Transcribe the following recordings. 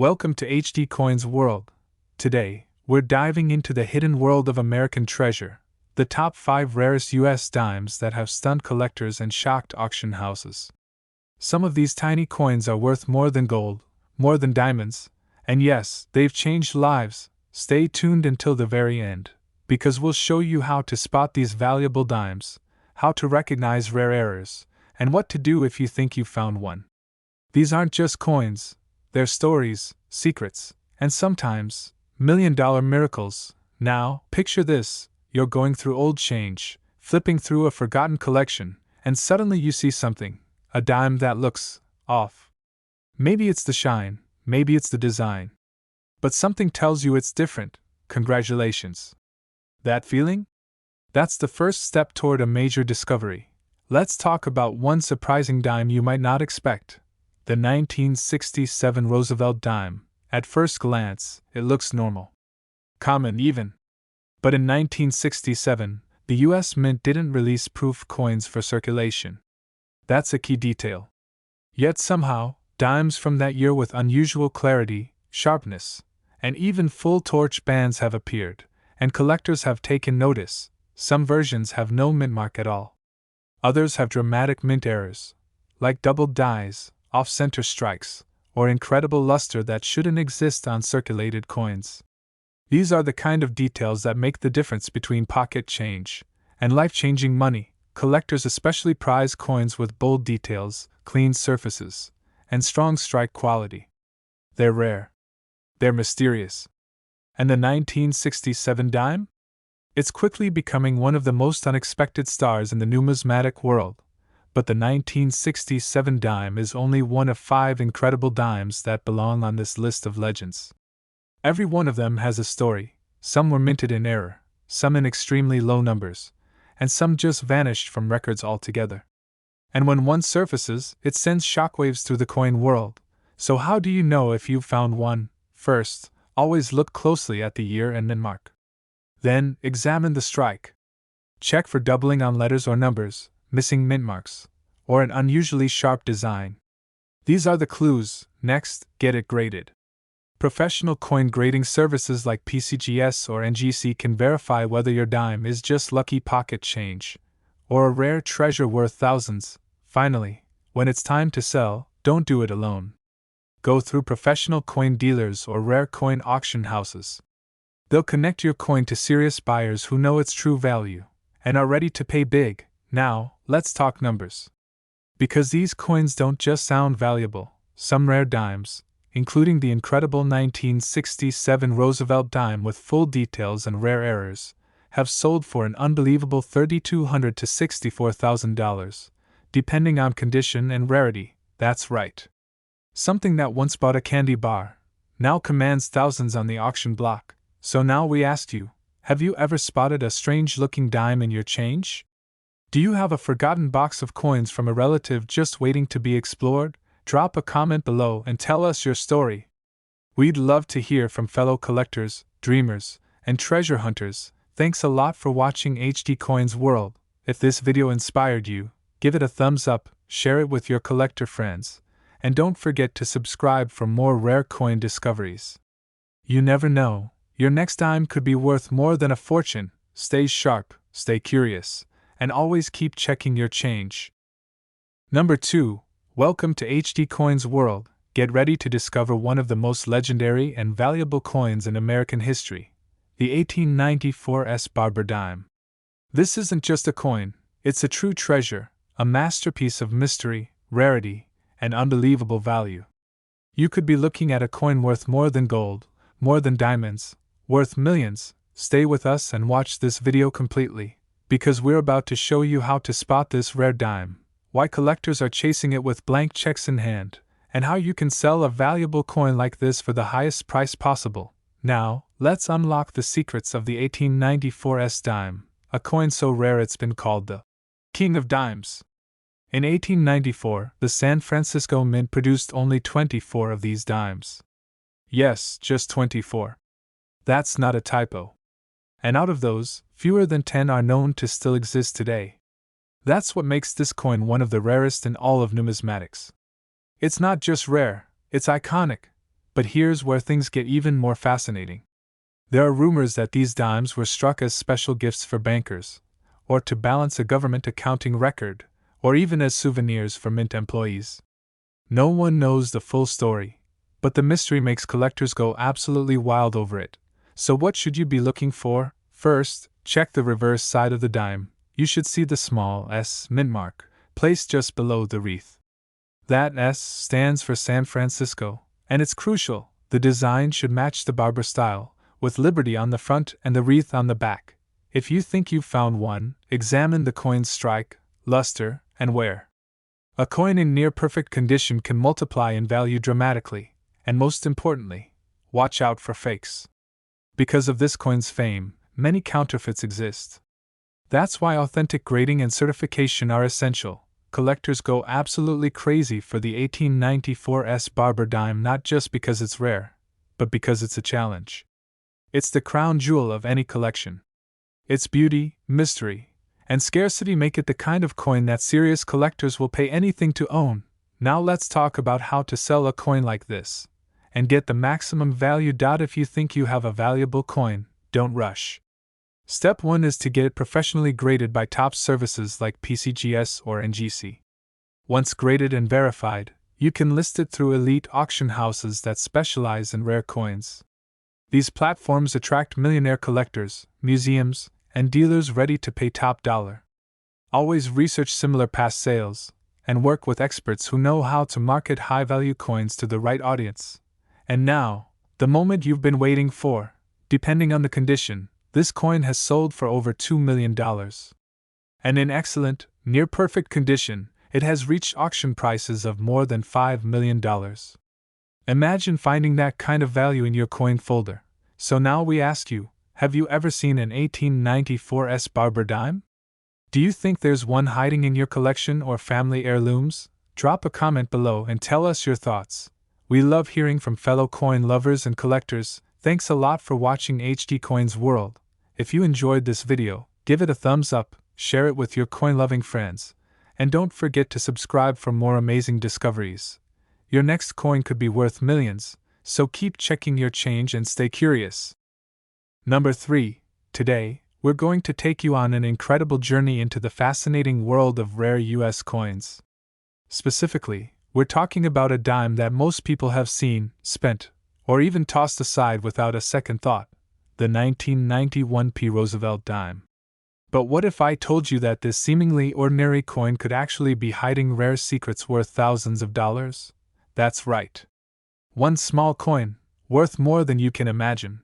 Welcome to HD Coins World. Today, we're diving into the hidden world of American treasure, the top 5 rarest US dimes that have stunned collectors and shocked auction houses. Some of these tiny coins are worth more than gold, more than diamonds, and yes, they've changed lives. Stay tuned until the very end, because we'll show you how to spot these valuable dimes, how to recognize rare errors, and what to do if you think you found one. These aren't just coins. They're stories, secrets, and sometimes, million-dollar miracles. Now, picture this: you're going through old change, flipping through a forgotten collection, and suddenly you see something, a dime that looks off. Maybe it's the shine, maybe it's the design. But something tells you it's different. Congratulations. That feeling? That's the first step toward a major discovery. Let's talk about one surprising dime you might not expect. The 1967 Roosevelt dime. At first glance, it looks normal. Common even. But in 1967, the US Mint didn't release proof coins for circulation. That's a key detail. Yet somehow, dimes from that year with unusual clarity, sharpness, and even full torch bands have appeared, and collectors have taken notice. Some versions have no mint mark at all. Others have dramatic mint errors, like doubled dies, off-center strikes, or incredible luster that shouldn't exist on circulated coins. These are the kind of details that make the difference between pocket change and life-changing money. Collectors especially prize coins with bold details, clean surfaces, and strong strike quality. They're rare. They're mysterious. And the 1967 dime? It's quickly becoming one of the most unexpected stars in the numismatic world. But the 1967 dime is only one of 5 incredible dimes that belong on this list of legends. Every one of them has a story. Some were minted in error, some in extremely low numbers, and some just vanished from records altogether. And when one surfaces, it sends shockwaves through the coin world. So how do you know if you've found one? First, always look closely at the year and mint mark. Then, examine the strike. Check for doubling on letters or numbers, missing mint marks, or an unusually sharp design. These are the clues. Next, get it graded. Professional coin grading services like PCGS or NGC can verify whether your dime is just lucky pocket change, or a rare treasure worth thousands. Finally, when it's time to sell, don't do it alone. Go through professional coin dealers or rare coin auction houses. They'll connect your coin to serious buyers who know its true value, and are ready to pay big. Now, let's talk numbers. Because these coins don't just sound valuable, some rare dimes, including the incredible 1967 Roosevelt dime with full details and rare errors, have sold for an unbelievable $3,200 to $64,000, depending on condition and rarity. That's right. Something that once bought a candy bar now commands thousands on the auction block. So now we ask you, have you ever spotted a strange-looking dime in your change? Do you have a forgotten box of coins from a relative just waiting to be explored? Drop a comment below and tell us your story. We'd love to hear from fellow collectors, dreamers, and treasure hunters. Thanks a lot for watching HD Coins World. If this video inspired you, give it a thumbs up, share it with your collector friends, and don't forget to subscribe for more rare coin discoveries. You never know, your next dime could be worth more than a fortune. Stay sharp, stay curious, and always keep checking your change. Number 2. Welcome to HD Coins World. Get ready to discover one of the most legendary and valuable coins in American history, the 1894 Barber Dime. This isn't just a coin, it's a true treasure, a masterpiece of mystery, rarity, and unbelievable value. You could be looking at a coin worth more than gold, more than diamonds, worth millions. Stay with us and watch this video completely, because we're about to show you how to spot this rare dime, why collectors are chasing it with blank checks in hand, and how you can sell a valuable coin like this for the highest price possible. Now, let's unlock the secrets of the 1894 dime, a coin so rare it's been called the King of Dimes. In 1894, the San Francisco Mint produced only 24 of these dimes. Yes, just 24. That's not a typo. And out of those, fewer than 10 are known to still exist today. That's what makes this coin one of the rarest in all of numismatics. It's not just rare, it's iconic. But here's where things get even more fascinating. There are rumors that these dimes were struck as special gifts for bankers, or to balance a government accounting record, or even as souvenirs for mint employees. No one knows the full story, but the mystery makes collectors go absolutely wild over it. So what should you be looking for? First, check the reverse side of the dime. You should see the small S mint mark, placed just below the wreath. That S stands for San Francisco, and it's crucial. The design should match the Barber style, with Liberty on the front and the wreath on the back. If you think you've found one, examine the coin's strike, luster, and wear. A coin in near-perfect condition can multiply in value dramatically, and most importantly, watch out for fakes. Because of this coin's fame, many counterfeits exist. That's why authentic grading and certification are essential. Collectors go absolutely crazy for the 1894's Barber Dime not just because it's rare, but because it's a challenge. It's the crown jewel of any collection. Its beauty, mystery, and scarcity make it the kind of coin that serious collectors will pay anything to own. Now let's talk about how to sell a coin like this and get the maximum value. If you think you have a valuable coin, don't rush. Step 1 is to get it professionally graded by top services like PCGS or NGC. Once graded and verified, you can list it through elite auction houses that specialize in rare coins. These platforms attract millionaire collectors, museums, and dealers ready to pay top dollar. Always research similar past sales, and work with experts who know how to market high-value coins to the right audience. And now, the moment you've been waiting for. Depending on the condition, this coin has sold for over $2 million. And in excellent, near-perfect condition, it has reached auction prices of more than $5 million. Imagine finding that kind of value in your coin folder. So now we ask you, have you ever seen an 1894's Barber Dime? Do you think there's one hiding in your collection or family heirlooms? Drop a comment below and tell us your thoughts. We love hearing from fellow coin lovers and collectors. Thanks a lot for watching HD Coins World. If you enjoyed this video, give it a thumbs up, share it with your coin-loving friends, and don't forget to subscribe for more amazing discoveries. Your next coin could be worth millions, so keep checking your change and stay curious. Number 3. Today, we're going to take you on an incredible journey into the fascinating world of rare US coins. Specifically, we're talking about a dime that most people have seen, spent, or even tossed aside without a second thought, the 1991 Roosevelt dime. But what if I told you that this seemingly ordinary coin could actually be hiding rare secrets worth thousands of dollars? That's right. One small coin, worth more than you can imagine.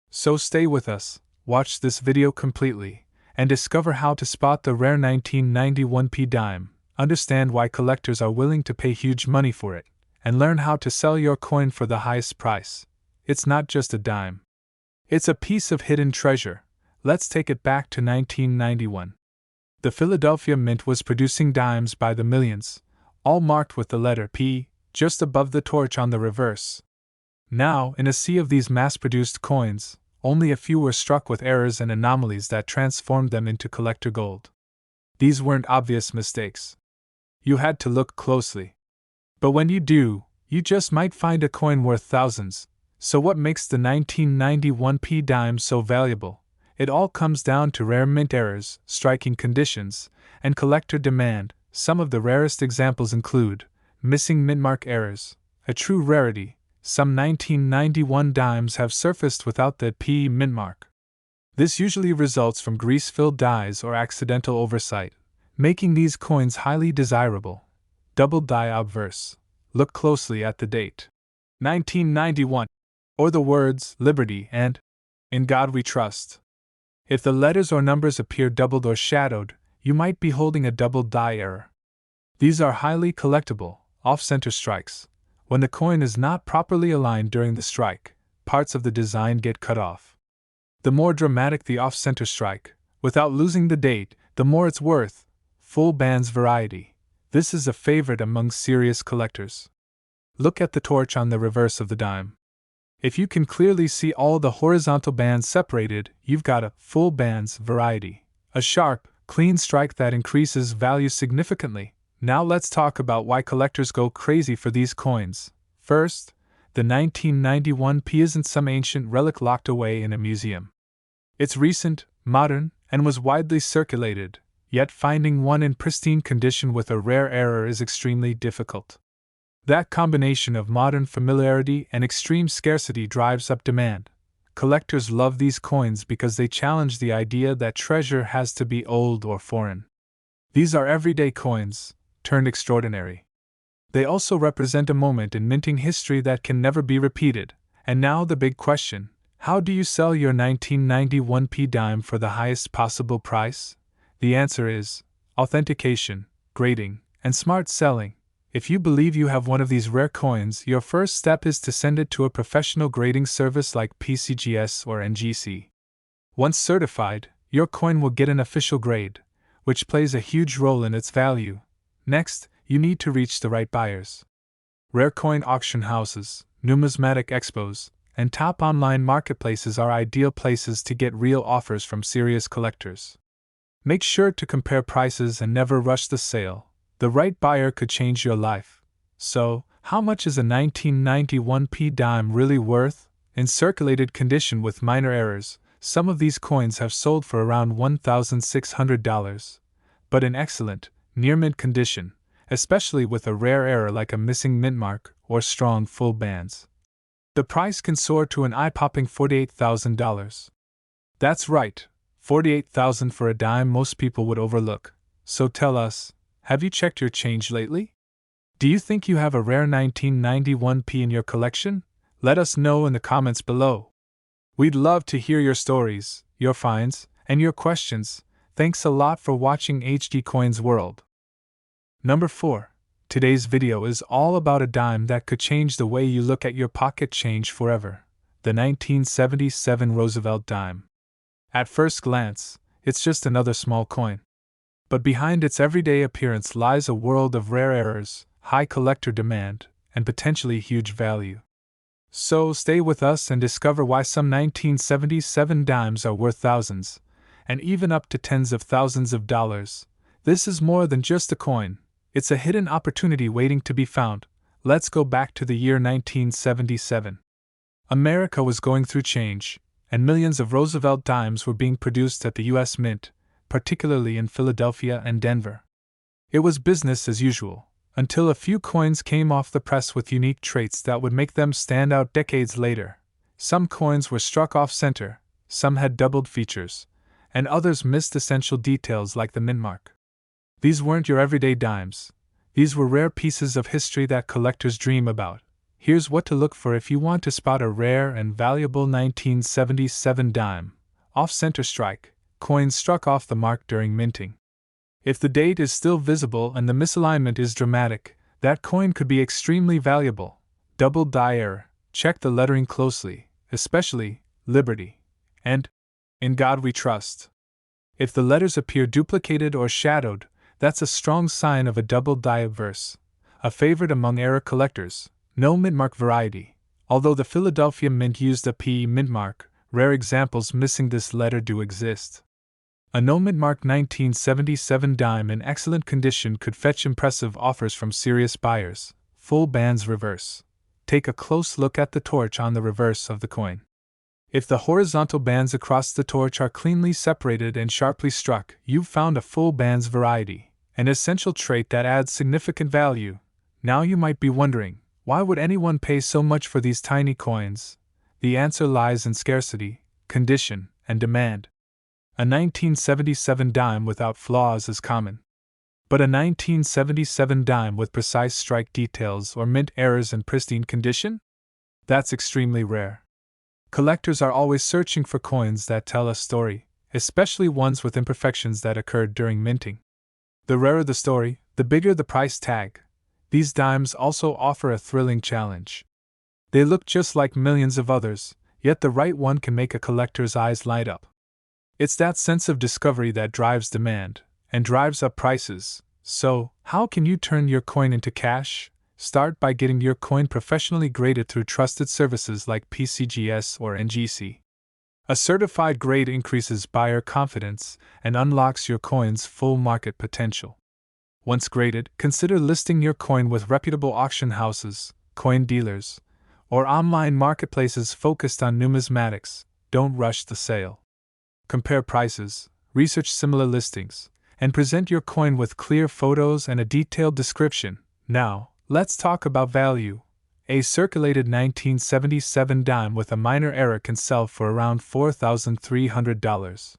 So stay with us, watch this video completely, and discover how to spot the rare 1991 dime, understand why collectors are willing to pay huge money for it, and learn how to sell your coin for the highest price. It's not just a dime. It's a piece of hidden treasure. Let's take it back to 1991. The Philadelphia Mint was producing dimes by the millions, all marked with the letter P, just above the torch on the reverse. Now, in a sea of these mass-produced coins, only a few were struck with errors and anomalies that transformed them into collector gold. These weren't obvious mistakes. You had to look closely. But when you do, you just might find a coin worth thousands. So what makes the 1991 dime so valuable? It all comes down to rare mint errors, striking conditions, and collector demand. Some of the rarest examples include missing mintmark errors, a true rarity. Some 1991 dimes have surfaced without the P mintmark. This usually results from grease-filled dies or accidental oversight, making these coins highly desirable. Double die obverse. Look closely at the date. 1991. Or the words Liberty and In God We Trust. If the letters or numbers appear doubled or shadowed, you might be holding a double die error. These are highly collectible, off-center strikes. When the coin is not properly aligned during the strike, parts of the design get cut off. The more dramatic the off-center strike, without losing the date, the more it's worth. Full bands variety. This is a favorite among serious collectors. Look at the torch on the reverse of the dime. If you can clearly see all the horizontal bands separated, you've got a full bands variety. A sharp, clean strike that increases value significantly. Now let's talk about why collectors go crazy for these coins. First, The 1991 P isn't some ancient relic locked away in a museum. It's recent, modern, and was widely circulated, yet finding one in pristine condition with a rare error is extremely difficult. That combination of modern familiarity and extreme scarcity drives up demand. Collectors love these coins because they challenge the idea that treasure has to be old or foreign. These are everyday coins, turned extraordinary. They also represent a moment in minting history that can never be repeated. And now the big question: how do you sell your 1991 P dime for the highest possible price? The answer is authentication, grading, and smart selling. If you believe you have one of these rare coins, your first step is to send it to a professional grading service like PCGS or NGC. Once certified, your coin will get an official grade, which plays a huge role in its value. Next, you need to reach the right buyers. Rare coin auction houses, numismatic expos, and top online marketplaces are ideal places to get real offers from serious collectors. Make sure to compare prices and never rush the sale. The right buyer could change your life. So, how much is a 1991 P dime really worth? In circulated condition with minor errors, some of these coins have sold for around $1,600. But in excellent, near-mint condition, especially with a rare error like a missing mint mark or strong full bands, the price can soar to an eye-popping $48,000. That's right, $48,000 for a dime most people would overlook. So tell us, have you checked your change lately? Do you think you have a rare 1991 P in your collection? Let us know in the comments below. We'd love to hear your stories, your finds, and your questions. Thanks a lot for watching HD Coins World. Number 4. Today's video is all about a dime that could change the way you look at your pocket change forever. The 1977 Roosevelt dime. At first glance, it's just another small coin. But behind its everyday appearance lies a world of rare errors, high collector demand, and potentially huge value. So stay with us and discover why some 1977 dimes are worth thousands, and even up to tens of thousands of dollars. This is more than just a coin, it's a hidden opportunity waiting to be found. Let's go back to the year 1977. America was going through change, and millions of Roosevelt dimes were being produced at the U.S. Mint, particularly in Philadelphia and Denver. It was business as usual, until a few coins came off the press with unique traits that would make them stand out decades later. Some coins were struck off center, some had doubled features, and others missed essential details like the mint mark. These weren't your everyday dimes. These were rare pieces of history that collectors dream about. Here's what to look for if you want to spot a rare and valuable 1977 dime. Off-center strike. Coins struck off the mark during minting. If the date is still visible and the misalignment is dramatic, that coin could be extremely valuable. Double die error. Check the lettering closely, especially Liberty and In God We Trust. If the letters appear duplicated or shadowed, that's a strong sign of a double die obverse, a favorite among error collectors. No mint mark variety. Although the Philadelphia Mint used a P mint mark, rare examples missing this letter do exist. A no mint mark 1977 dime in excellent condition could fetch impressive offers from serious buyers. Full bands reverse. Take a close look at the torch on the reverse of the coin. If the horizontal bands across the torch are cleanly separated and sharply struck, you've found a full bands variety, an essential trait that adds significant value. Now you might be wondering, why would anyone pay so much for these tiny coins? The answer lies in scarcity, condition, and demand. A 1977 dime without flaws is common. But a 1977 dime with precise strike details or mint errors in pristine condition? That's extremely rare. Collectors are always searching for coins that tell a story, especially ones with imperfections that occurred during minting. The rarer the story, the bigger the price tag. These dimes also offer a thrilling challenge. They look just like millions of others, yet the right one can make a collector's eyes light up. It's that sense of discovery that drives demand, and drives up prices. So, how can you turn your coin into cash? Start by getting your coin professionally graded through trusted services like PCGS or NGC. A certified grade increases buyer confidence and unlocks your coin's full market potential. Once graded, consider listing your coin with reputable auction houses, coin dealers, or online marketplaces focused on numismatics, don't rush the sale. Compare prices, research similar listings, and present your coin with clear photos and a detailed description. Now, let's talk about value. A circulated 1977 dime with a minor error can sell for around $4,300.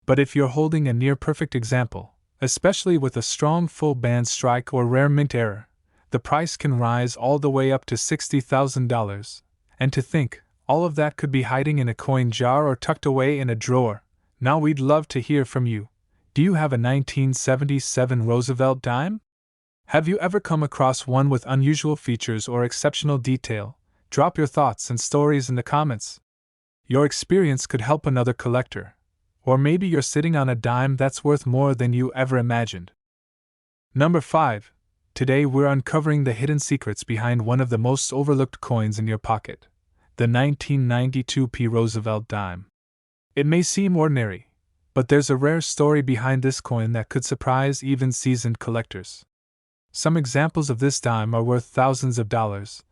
But if you're holding a near-perfect example, especially with a strong full band strike or rare mint error, the price can rise all the way up to $60,000. And to think, all of that could be hiding in a coin jar or tucked away in a drawer. Now we'd love to hear from you. Do you have a 1977 Roosevelt dime? Have you ever come across one with unusual features or exceptional detail? Drop your thoughts and stories in the comments. Your experience could help another collector. Or maybe you're sitting on a dime that's worth more than you ever imagined. Number 5. Today we're uncovering the hidden secrets behind one of the most overlooked coins in your pocket, the 1992 Roosevelt dime. It may seem ordinary, but there's a rare story behind this coin that could surprise even seasoned collectors. Some examples of this dime are worth thousands of dollars,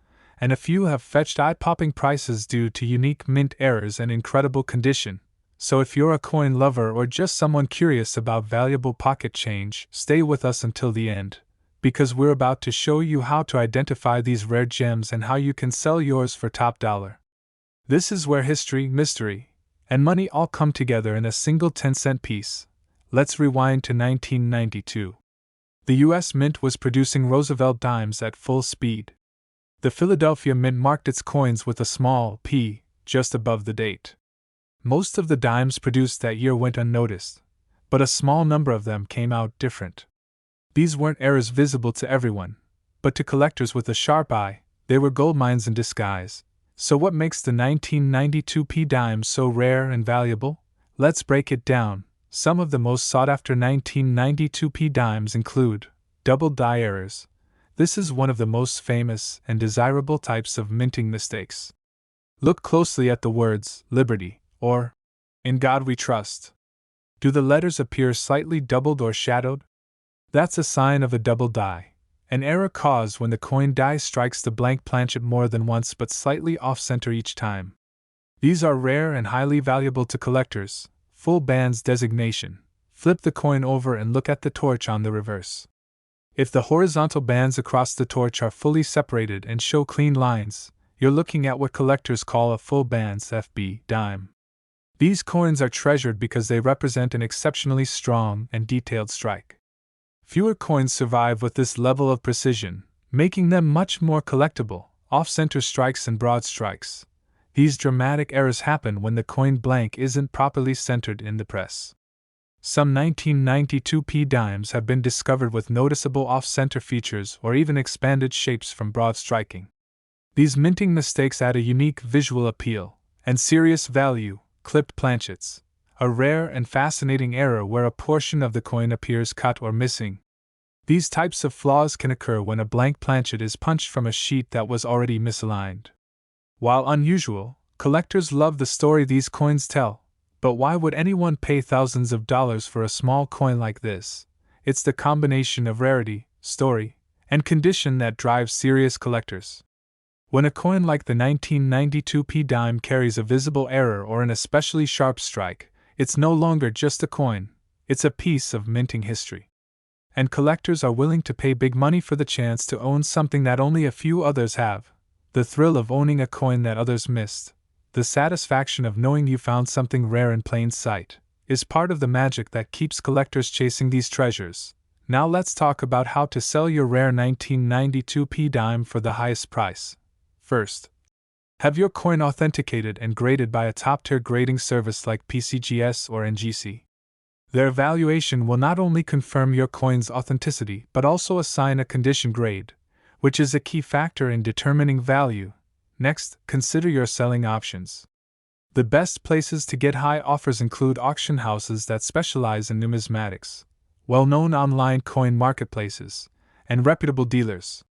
and a few have fetched eye-popping prices due to unique mint errors and incredible condition. So if you're a coin lover or just someone curious about valuable pocket change, stay with us until the end, because we're about to show you how to identify these rare gems and how you can sell yours for top dollar. This is where history, mystery, and money all come together in a single 10-cent piece. Let's rewind to 1992. The U.S. Mint was producing Roosevelt dimes at full speed. The Philadelphia Mint marked its coins with a small P just above the date. Most of the dimes produced that year went unnoticed, but a small number of them came out different. These weren't errors visible to everyone, but to collectors with a sharp eye, they were gold mines in disguise. So what makes the 1992 P dime so rare and valuable? Let's break it down. Some of the most sought-after 1992 P dimes include double die errors. This is one of the most famous and desirable types of minting mistakes. Look closely at the words Liberty or In God We Trust. Do the letters appear slightly doubled or shadowed? That's a sign of a double die, an error caused when the coin die strikes the blank planchet more than once but slightly off-center each time. These are rare and highly valuable to collectors. Full bands designation. Flip the coin over and look at the torch on the reverse. If the horizontal bands across the torch are fully separated and show clean lines, you're looking at what collectors call a full bands FB dime. These coins are treasured because they represent an exceptionally strong and detailed strike. Fewer coins survive with this level of precision, making them much more collectible. Off-center strikes and broad strikes. These dramatic errors happen when the coin blank isn't properly centered in the press. Some 1992 P dimes have been discovered with noticeable off-center features or even expanded shapes from broad striking. These minting mistakes add a unique visual appeal and serious value. Clipped planchets, a rare and fascinating error where a portion of the coin appears cut or missing. These types of flaws can occur when a blank planchet is punched from a sheet that was already misaligned. While unusual, collectors love the story these coins tell. But why would anyone pay thousands of dollars for a small coin like this? It's the combination of rarity, story, and condition that drives serious collectors. When a coin like the 1992 P dime carries a visible error or an especially sharp strike, it's no longer just a coin, it's a piece of minting history. And collectors are willing to pay big money for the chance to own something that only a few others have. The thrill of owning a coin that others missed, the satisfaction of knowing you found something rare in plain sight, is part of the magic that keeps collectors chasing these treasures. Now let's talk about how to sell your rare 1992 P dime for the highest price. First, have your coin authenticated and graded by a top-tier grading service like PCGS or NGC. Their evaluation will not only confirm your coin's authenticity but also assign a condition grade, which is a key factor in determining value. Next, consider your selling options. The best places to get high offers include auction houses that specialize in numismatics, well-known online coin marketplaces, and reputable dealers.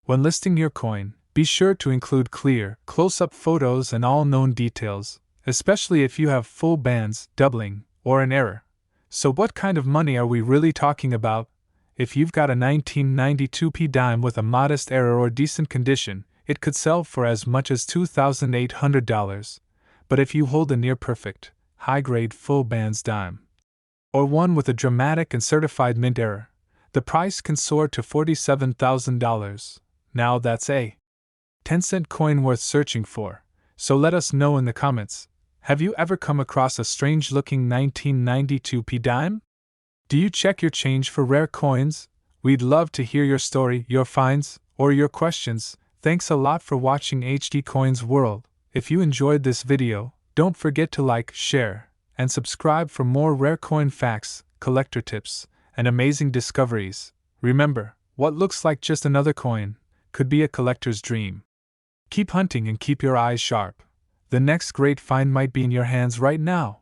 When listing your coin, be sure to include clear, close-up photos and all known details, especially if you have full bands, doubling, or an error. So what kind of money are we really talking about? If you've got a 1992 P dime with a modest error or decent condition, it could sell for as much as $2,800, but if you hold a near-perfect, high-grade full bands dime, or one with a dramatic and certified mint error, the price can soar to $47,000. Now that's a 10-cent coin worth searching for, so let us know in the comments. Have you ever come across a strange-looking 1992 p dime? Do you check your change for rare coins? We'd love to hear your story, your finds, or your questions. Thanks a lot for watching HD Coins World. If you enjoyed this video, don't forget to like, share, and subscribe for more rare coin facts, collector tips, and amazing discoveries. Remember, what looks like just another coin could be a collector's dream. Keep hunting and keep your eyes sharp. The next great find might be in your hands right now.